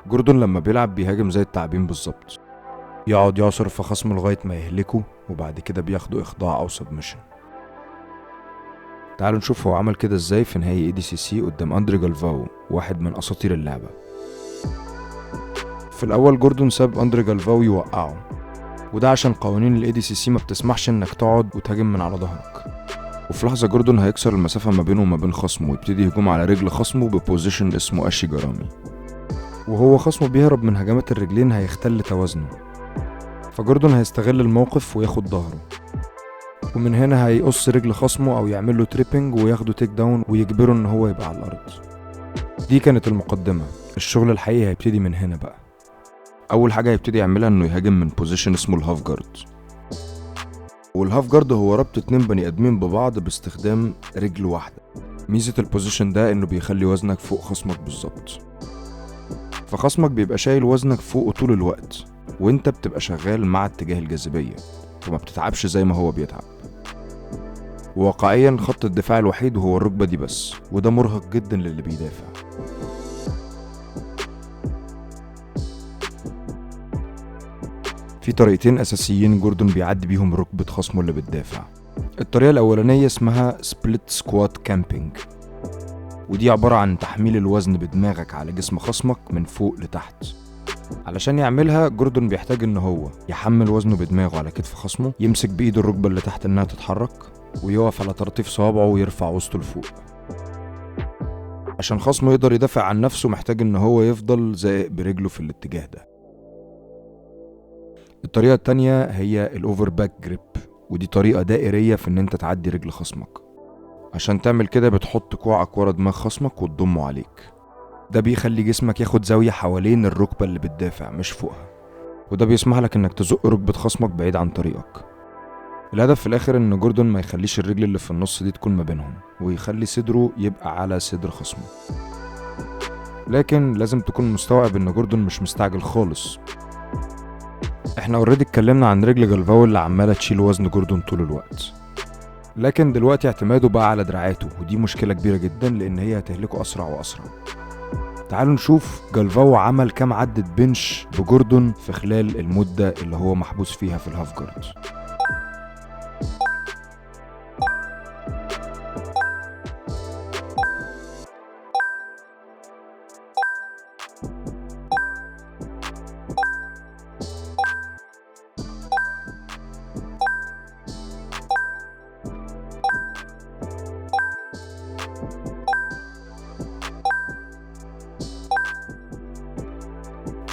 جوردون لما بيلعب بيهاجم زي التعابين بالظبط، يقعد يعصر في خصمه لغاية ما يهلكه، وبعد كده بياخده إخضاع أو سبمشن. تعالوا نشوف هو عمل كده ازاي في نهائي ADCC قدام أندري جالفاو، واحد من أساطير اللعبة. في الأول جوردون ساب أندري جالفاو يوقعه، وده عشان قوانين ال ADCC ما بتسمحش انك تقعد وتهاجم من على ظهرك. وفي لحظة جوردون هيكسر المسافة ما بينه وما بين خصمه ويبتدي هجوم على رجل خصمه ببوزيشن اسمه أشي جرامي، وهو خصمه بيهرب من هجمات الرجلين هيختل توازنه، فجوردون هيستغل الموقف وياخد ظهره، ومن هنا هيقص رجل خصمه او يعمل له تريبنج وياخده تيك داون ويجبره ان هو يبقى على الارض. دي كانت المقدمة. الشغل الحقيقي هيبتدي من هنا بقى. اول حاجة هيبتدي يعملها انه يهاجم من بوزيشن اسمه الهاف جارد، والهاف جارد هو ربط 2 بني ادمين ببعض باستخدام رجل واحدة. ميزة البوزيشن ده انه بيخلي وزنك فوق خصمك بالظبط، فخصمك بيبقى شايل وزنك فوقه طول الوقت، وانت بتبقى شغال مع اتجاه الجاذبية وما بتتعبش زي ما هو بيتعب. وواقعيا خط الدفاع الوحيد هو الركبة دي بس، وده مرهق جدا للي بيدافع. في طريقتين اساسيين جوردون بيعدي بيهم ركبة خصمه اللي بتدافع. الطريقة الاولانية اسمها سبليت سكوات كامبينج، ودي عبارة عن تحميل الوزن بدماغك على جسم خصمك من فوق لتحت. علشان يعملها جوردون بيحتاج ان هو يحمل وزنه بدماغه على كتف خصمه، يمسك بايده الركبة اللي تحت انها تتحرك، ويقف على طراطيف صوابعه ويرفع وسطه لفوق. عشان خصمه يقدر يدافع عن نفسه محتاج ان هو يفضل زائق برجله في الاتجاه ده. الطريقة التانية هي الاوفر باك جريب، ودي طريقة دائرية في ان انت تعدي رجل خصمك. عشان تعمل كده بتحط كوعك ورا دماغ خصمك وتضمه عليك. ده بيخلي جسمك ياخد زاوية حوالين الركبة اللي بتدافع مش فوقها، وده بيسمح لك انك تزق ركبة خصمك بعيد عن طريقك. الهدف في الاخر ان جوردون ما يخليش الرجل اللي في النص دي تكون ما بينهم، ويخلي صدره يبقى على صدر خصمه. لكن لازم تكون مستوعب ان جوردون مش مستعجل خالص. احنا اوريدي اتكلمنا عن رجل جالفاو اللي عمالة تشيل وزن جوردون طول الوقت، لكن دلوقتي اعتماده بقى على دراعاته، ودي مشكلة كبيرة جدا لان هي هتهلكه اسرع واسرع. تعالوا نشوف جالفاو عمل كام عدة بنش بجوردون في خلال المدة اللي هو محبوس فيها في الهاف جارد.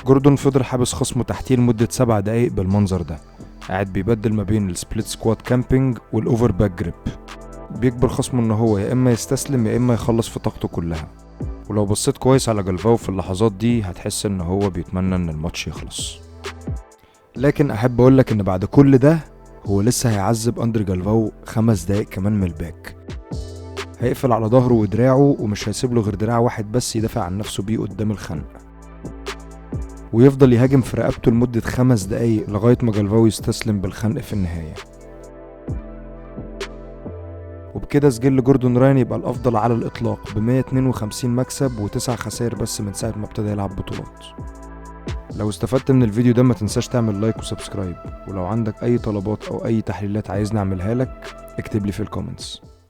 جوردون فضل حابس خصمه تحتيه لمدة 7 دقايق بالمنظر ده، قاعد بيبدل ما بين السبليت سكوات كامبينج والاوفر باك جريب، بيجبر خصمه ان هو يا اما يستسلم يا اما يخلص في طاقته كلها. ولو بصيت كويس على جالفاو في اللحظات دي هتحس ان هو بيتمنى ان الماتش يخلص. لكن احب اقولك ان بعد كل ده هو لسه هيعذب أندري جالفاو 5 دقايق كمان من الباك. هيقفل على ظهره ودراعه، ومش هيسيب له غير دراع واحد بس يدافع عن نفسه بيه قدام الخنق، ويفضل يهاجم في رقبته لمدة 5 دقايق لغاية ما جالفاو يستسلم بالخنق في النهاية. وبكده سجل جوردون راين يبقى الأفضل على الإطلاق ب 152 مكسب و9 خسائر بس من ساعة ما ابتدى يلعب بطولات. لو استفدت من الفيديو ده ما تنساش تعمل لايك وسبسكرايب، ولو عندك أي طلبات أو أي تحليلات عايزني أعملها لك اكتب لي في الكومنتس.